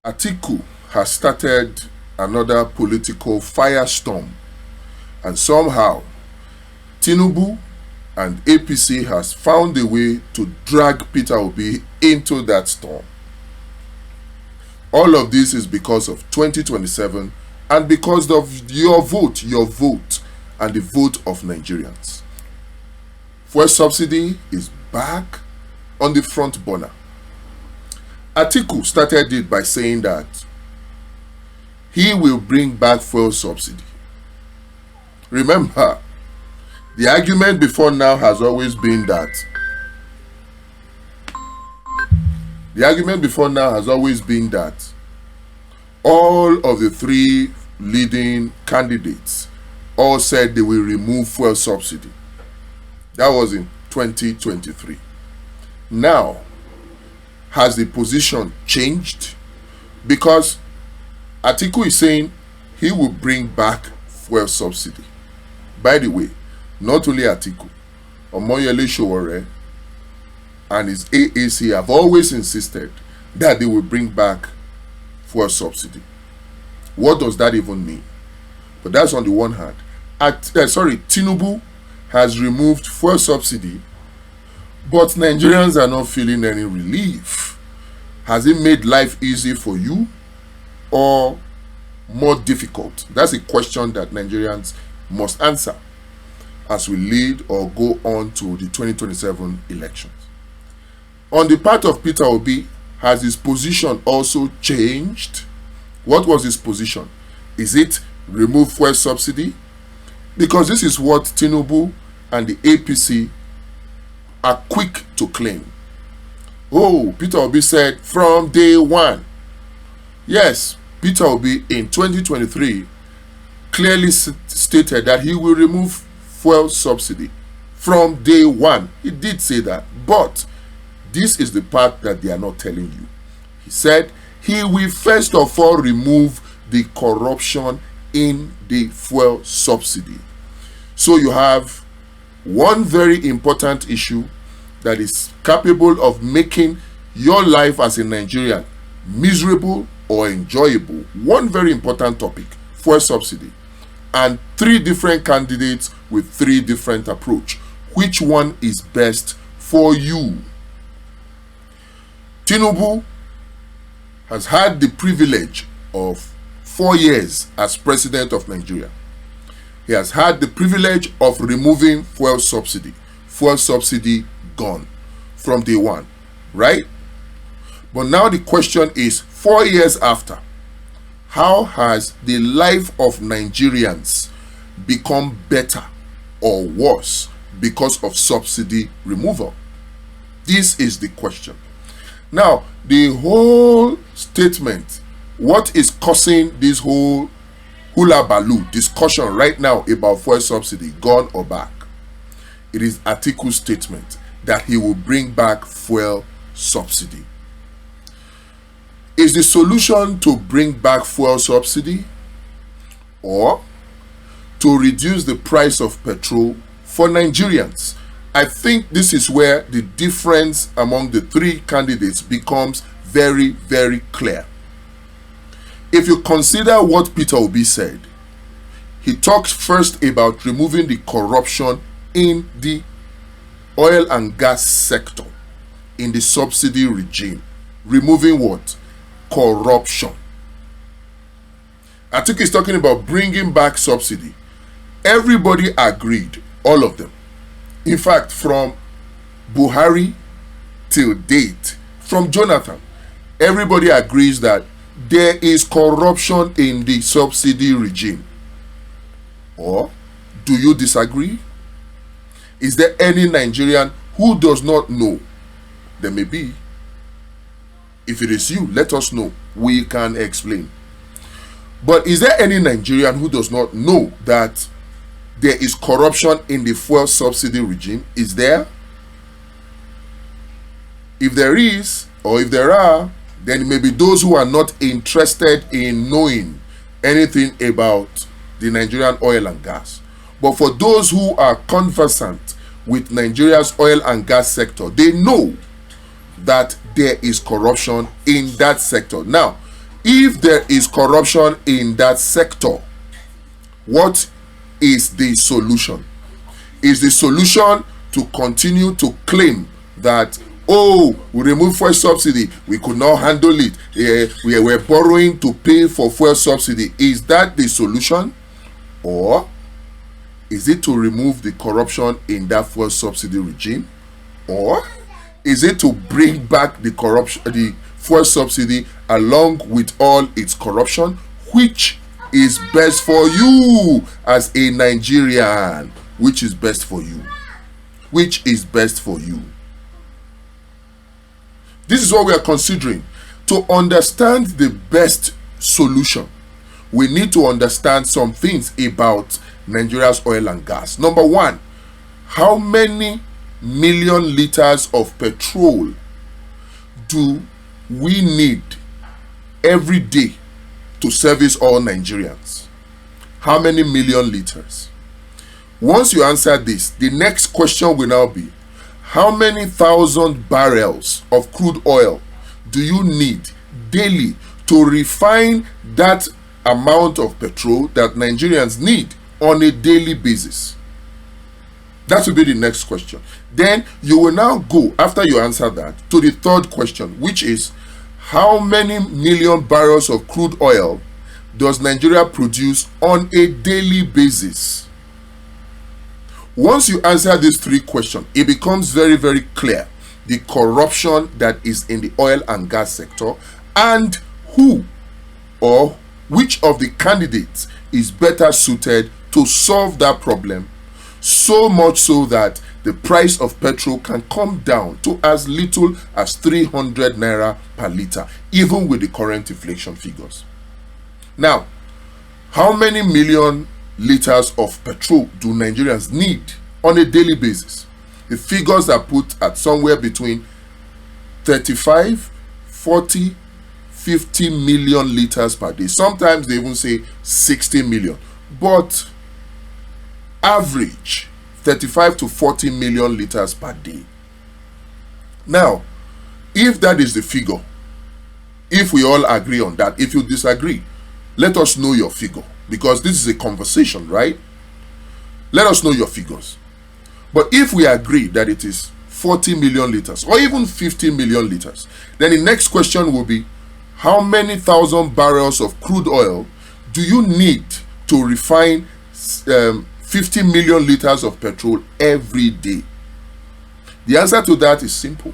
Atiku has started another political firestorm, and somehow Tinubu and APC has found a way to drag Peter Obi into that storm. All of this is because of 2027 and because of your vote, and the vote of Nigerians. Fuel subsidy is back on the front burner. Atiku started it by saying that he will bring back fuel subsidy. Remember, the argument before now has always been that all of the three leading candidates all said they will remove fuel subsidy. That was in 2023. Now, has the position changed? Because Atiku is saying he will bring back fuel subsidy. By the way, not only Atiku, Omoyele Sowore and his AAC have always insisted that they will bring back fuel subsidy. What does that even mean? But that's on the one hand. Tinubu has removed fuel subsidy, but Nigerians are not feeling any relief. Has it made life easy for you or more difficult? That's a question that Nigerians must answer as we lead or go on to the 2027 elections. On the part of Peter Obi, has his position also changed? What was his position? Is it remove fuel subsidy? Because this is what Tinubu and the APC are quick to claim. Oh, Peter Obi said from day one. Yes, Peter Obi in 2023 clearly stated that he will remove fuel subsidy from day one. He did say that, but this is the part that they are not telling you. He said he will first of all remove the corruption in the fuel subsidy. So you have one very important issue that is capable of making your life as a Nigerian miserable or enjoyable. One very important topic, fuel subsidy. And three different candidates with three different approach. Which one is best for you? Tinubu has had the privilege of 4 years as president of Nigeria. He has had the privilege of removing fuel subsidy. Fuel subsidy gone from day one, right? But now the question is, 4 years after, how has the life of Nigerians become better or worse because of subsidy removal? This is the question. Now, the whole statement, what is causing this whole hula baloo discussion right now about fuel subsidy, gone or back? It is Atiku's statement that he will bring back fuel subsidy. Is the solution to bring back fuel subsidy or to reduce the price of petrol for Nigerians? I think this is where the difference among the three candidates becomes very, very clear. If you consider what Peter Obi said, he talked first about removing the corruption in the oil and gas sector, in the subsidy regime. Removing what? Corruption. Atiku is talking about bringing back subsidy. Everybody agreed, all of them. In fact, from Buhari till date, from Jonathan, everybody agrees that there is corruption in the subsidy regime. Or do you disagree? Is there any Nigerian who does not know? There may be. If it is you, let us know. We can explain. But is there any Nigerian who does not know that there is corruption in the fuel subsidy regime? Is there? If there is, or if there are, then it may be those who are not interested in knowing anything about the Nigerian oil and gas. But for those who are conversant with Nigeria's oil and gas sector, they know that there is corruption in that sector. Now, If there is corruption in that sector, what is the solution? Is the solution to continue to claim that, oh, we remove fuel subsidy, we could not handle it, we were borrowing to pay for fuel subsidy? Is that the solution? Or is it to remove the corruption in that fuel subsidy regime? Or is it to bring back the corruption, the fuel subsidy along with all its corruption? Which is best for you as a Nigerian? Which is best for you? Which is best for you? This is what we are considering. To understand the best solution, we need to understand some things about Nigeria's oil and gas. Number one, how many million liters of petrol do we need every day to service all Nigerians? How many million liters? Once you answer this, the next question will now be, how many thousand barrels of crude oil do you need daily to refine that amount of petrol that Nigerians need on a daily basis? That will be the next question. Then you will now go, after you answer that, to the third question, which is, how many million barrels of crude oil does Nigeria produce on a daily basis? Once you answer these three questions, it becomes very, very clear the corruption that is in the oil and gas sector, and who or which of the candidates is better suited to solve that problem, so much so that the price of petrol can come down to as little as 300 naira per liter, even with the current inflation figures. Now, how many million liters of petrol do Nigerians need on a daily basis? The figures are put at somewhere between 35, 40, 50 million liters per day. Sometimes they even say 60 million. But average 35 to 40 million liters per day. Now, if that is the figure, if we all agree on that, if you disagree, let us know your figure, because this is a conversation, right? Let us know your figures. But if we agree that it is 40 million liters or even 50 million liters, then the next question will be, how many thousand barrels of crude oil do you need to refine 50 million liters of petrol every day? The answer to that is simple.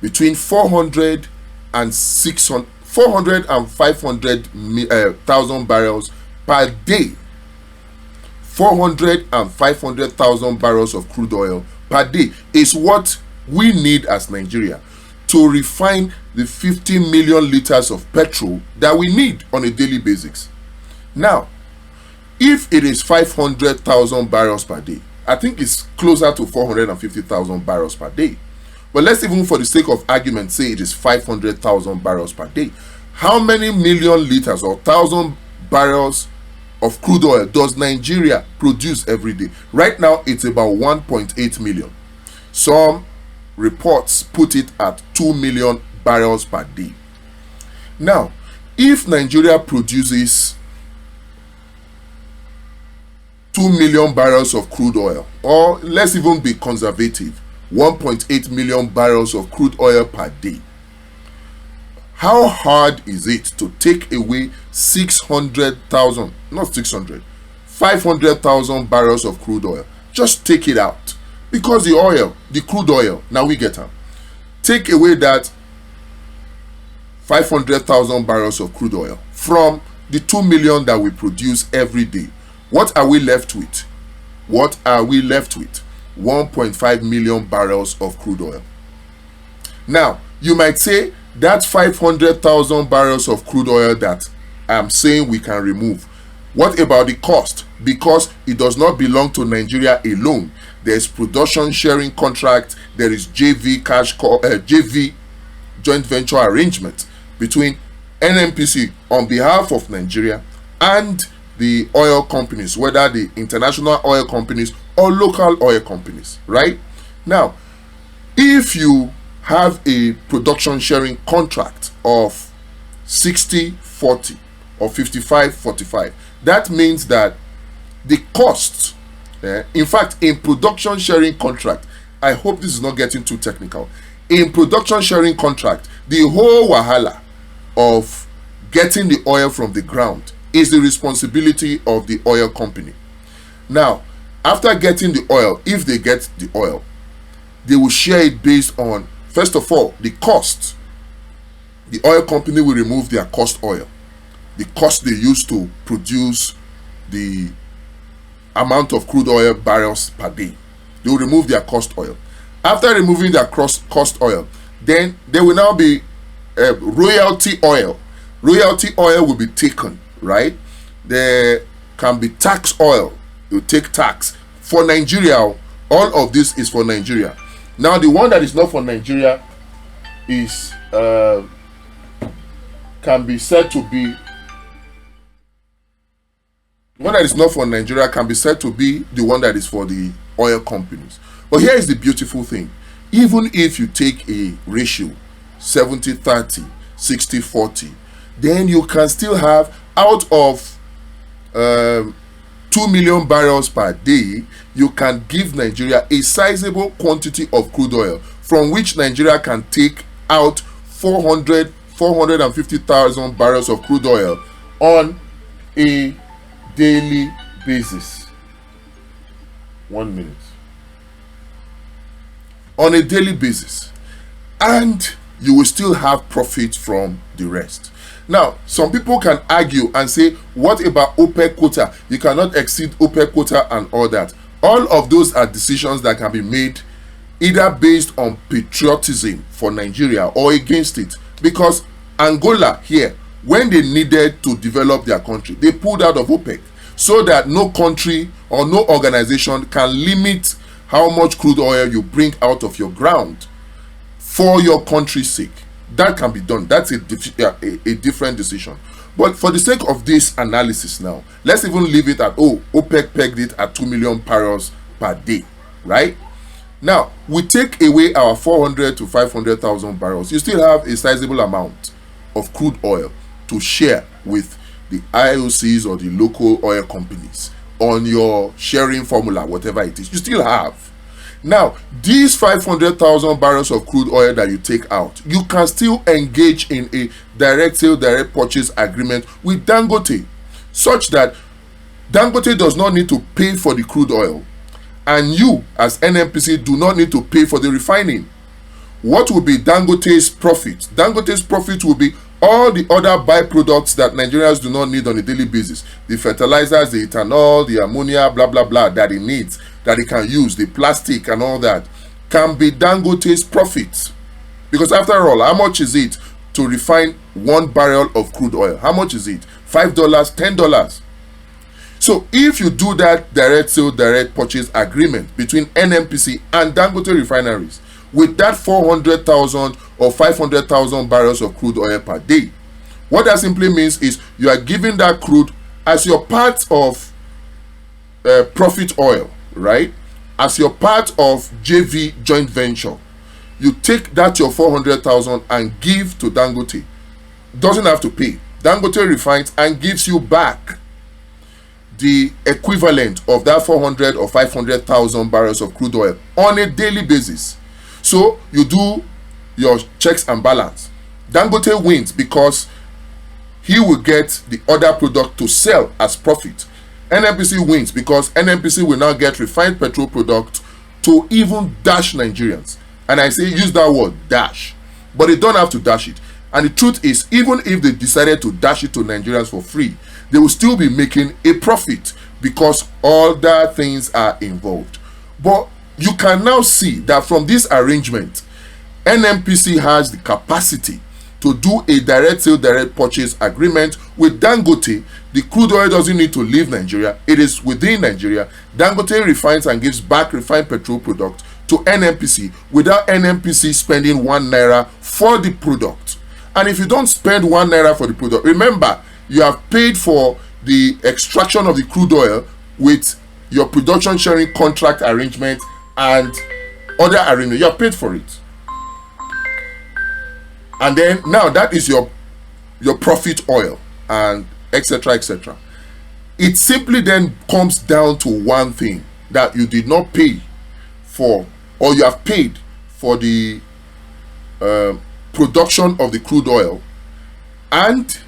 Between 400 and 500,000 barrels per day. 400 and 500,000 barrels of crude oil per day is what we need as Nigeria to refine the 50 million liters of petrol that we need on a daily basis. Now, if it is 500,000 barrels per day, I think it's closer to 450,000 barrels per day. But let's, even for the sake of argument, say it is 500,000 barrels per day. How many million liters or thousand barrels of crude oil does Nigeria produce every day? Right now, it's about 1.8 million. Some reports put it at 2 million barrels per day. Now, if Nigeria produces 2 million barrels of crude oil, or let's even be conservative, 1.8 million barrels of crude oil per day, how hard is it to take away 500,000 barrels of crude oil? Just take it out, because the crude oil, now we get them. Take away that 500,000 barrels of crude oil from the 2 million that we produce every day. What are we left with? 1.5 million barrels of crude oil. Now, you might say that 500,000 barrels of crude oil that I'm saying we can remove, what about the cost? Because it does not belong to Nigeria alone. There's production sharing contract, there is JV JV joint venture arrangement between NNPC on behalf of Nigeria and the oil companies, whether the international oil companies or local oil companies, right? Now, if you have a production sharing contract of 60-40 or 55-45. That means that the cost, in fact, in production sharing contract, I hope this is not getting too technical. In production sharing contract, the whole wahala of getting the oil from the ground is the responsibility of the oil company. Now, after getting the oil, if they get the oil, they will share it based on, first of all, the cost. The oil company will remove their cost oil, the cost they use to produce the amount of crude oil barrels per day. They will remove their cost oil. After removing their cost oil, then there will now be royalty oil. Royalty oil will be taken, right? There can be tax oil. You take tax. For Nigeria, all of this is for Nigeria. Now, the one that is not for Nigeria is can be said to be the one that is not for Nigeria can be said to be the one that is for the oil companies. But here is the beautiful thing. Even if you take a ratio 70-30, 60-40, then you can still have, out of 2 million barrels per day, you can give Nigeria a sizable quantity of crude oil, from which Nigeria can take out 450,000 barrels of crude oil on a daily basis. 1 minute. On a daily basis. And you will still have profit from the rest. Now, some people can argue and say, what about OPEC quota? You cannot exceed OPEC quota and all that. All of those are decisions that can be made either based on patriotism for Nigeria or against it. Because Angola here, when they needed to develop their country, they pulled out of OPEC so that no country or no organization can limit how much crude oil you bring out of your ground for your country's sake. That can be done. That's a different decision. But for the sake of this analysis now, let's even leave it at, OPEC pegged it at 2 million barrels per day, right? Now, we take away our 400 to 500,000 barrels. You still have a sizable amount of crude oil to share with the IOCs or the local oil companies on your sharing formula, whatever it is. You still have. Now, these 500,000 barrels of crude oil that you take out, you can still engage in a direct sale, direct purchase agreement with Dangote, such that Dangote does not need to pay for the crude oil, and you, as NNPC, do not need to pay for the refining. What will be Dangote's profit? Dangote's profit will be all the other byproducts that Nigerians do not need on a daily basis. The fertilizers, the ethanol, the ammonia, blah, blah, blah, that it needs, that it can use, the plastic and all that, can be Dangote's profit. Because after all, how much is it to refine 1 barrel of crude oil? How much is it? $5, $10? So if you do that direct sale, direct purchase agreement between NNPC and Dangote refineries, with that 400,000 or 500,000 barrels of crude oil per day, what that simply means is you are giving that crude as your part of profit oil, right? As your part of JV joint venture. You take that your 400,000 and give to Dangote. Doesn't have to pay. Dangote refines and gives you back the equivalent of that 400 or 500,000 barrels of crude oil on a daily basis. So you do your checks and balance. Dangote wins because he will get the other product to sell as profit. NNPC wins because NNPC will now get refined petrol product to even dash Nigerians. And I say use that word, dash. But they don't have to dash it. And the truth is, even if they decided to dash it to Nigerians for free, they will still be making a profit because other things are involved. But you can now see that from this arrangement, NNPC has the capacity to do a direct sale, direct purchase agreement with Dangote. The crude oil doesn't need to leave Nigeria. It is within Nigeria. Dangote refines and gives back refined petrol product to NNPC without NNPC spending 1 naira for the product. And if you don't spend 1 naira for the product, remember, you have paid for the extraction of the crude oil with your production sharing contract arrangement and other arrangement. You have paid for it. And then now that is your your profit oil, and etc., etc. It simply then comes down to one thing, that you did not pay for, or you have paid for the production of the crude oil, and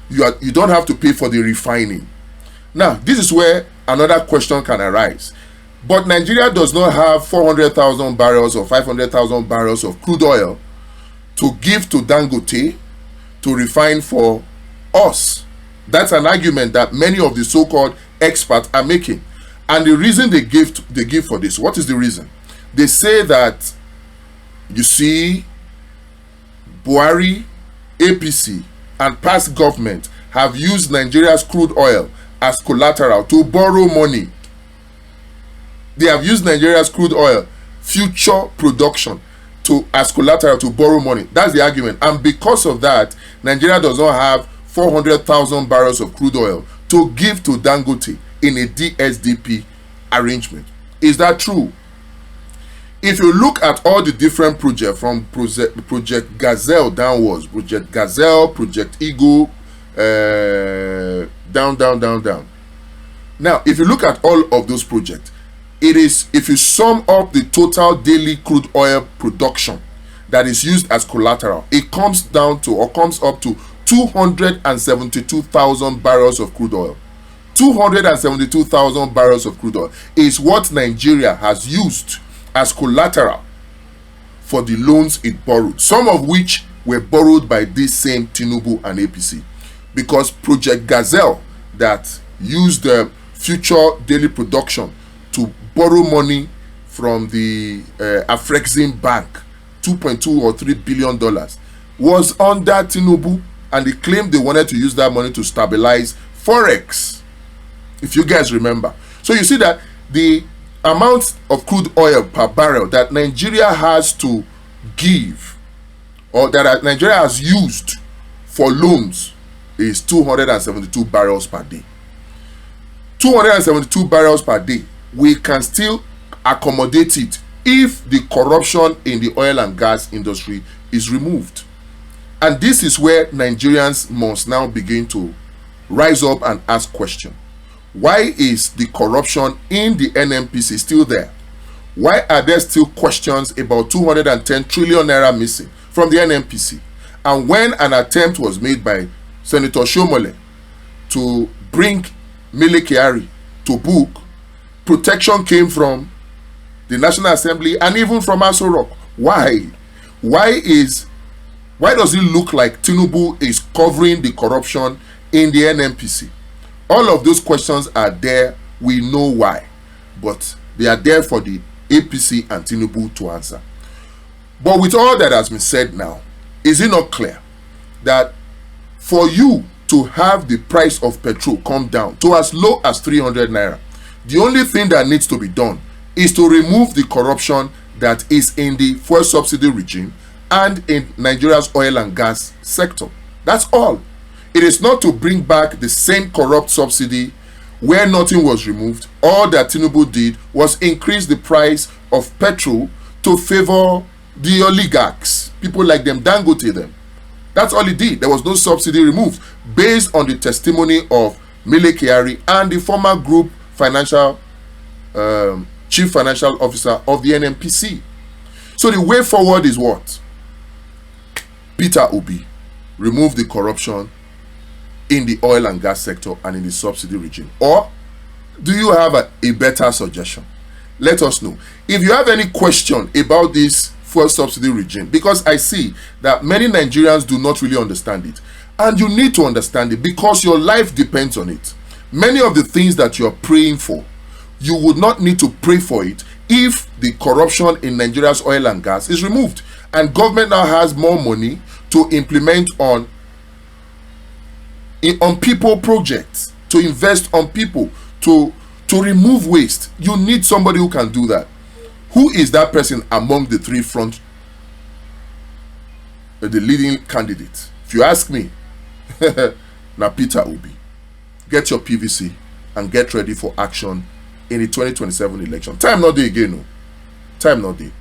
you don't have to pay for the refining. Now, this is where another question can arise. But Nigeria does not have 400,000 barrels or 500,000 barrels of crude oil to give to Dangote to refine for us. That's an argument that many of the so-called experts are making. And the reason they give for this, what is the reason? They say that, you see, Buhari, APC, and past government have used Nigeria's crude oil as collateral to borrow money. They have used Nigeria's crude oil future production as collateral to borrow money. That's the argument. And because of that, Nigeria does not have 400,000 barrels of crude oil to give to Dangote in a DSDP arrangement. Is that true? If you look at all the different projects, from Project Gazelle downwards, Project Gazelle, Project Eagle, down. Now, if you look at all of those projects, it is, if you sum up the total daily crude oil production that is used as collateral, it comes down to, or comes up to, 272,000 barrels of crude oil. 272,000 barrels of crude oil is what Nigeria has used as collateral for the loans it borrowed, some of which were borrowed by this same Tinubu and APC. Because Project Gazelle, that used the future daily production to borrow money from the Afrexim Bank, $2.2 or $3 billion, was under Tinubu, and they claimed they wanted to use that money to stabilize Forex, if you guys remember. So you see that the amount of crude oil per barrel that Nigeria has to give, or that Nigeria has used for loans, is 272 barrels per day. 272 barrels per day. We can still accommodate it if the corruption in the oil and gas industry is removed. And this is where Nigerians must now begin to rise up and ask questions. Why is the corruption in the NNPC still there? Why are there still questions about 210 trillion naira missing from the NNPC? And when an attempt was made by Senator Shomole to bring Mele Kyari to book, protection came from the National Assembly and even from Aso Rock. Why? Why does it look like Tinubu is covering the corruption in the NNPC? All of those questions are there. We know why. But they are there for the APC and Tinubu to answer. But with all that has been said now, is it not clear that for you to have the price of petrol come down to as low as 300 naira, the only thing that needs to be done is to remove the corruption that is in the fuel subsidy regime and in Nigeria's oil and gas sector? That's all. It is not to bring back the same corrupt subsidy where nothing was removed. All that Tinubu did was increase the price of petrol to favor the oligarchs, people like them, Dangote them. That's all he did. There was no subsidy removed, based on the testimony of Mele Kyari and the former group chief financial officer of the NNPC. So the way forward is what? Peter Obi, remove the corruption in the oil and gas sector and in the subsidy regime. Or do you have a better suggestion? Let us know. If you have any question about this fuel subsidy regime, because I see that many Nigerians do not really understand it, and you need to understand it because your life depends on it. Many of the things that you are praying for, you would not need to pray for it if the corruption in Nigeria's oil and gas is removed, and government now has more money to implement on people projects, to invest on people, to remove waste. You need somebody who can do that. Who is that person among the three front, the leading candidates? If you ask me, now Peter Obi. Get your PVC and get ready for action in the 2027 election. Time not day again, no. Time not day.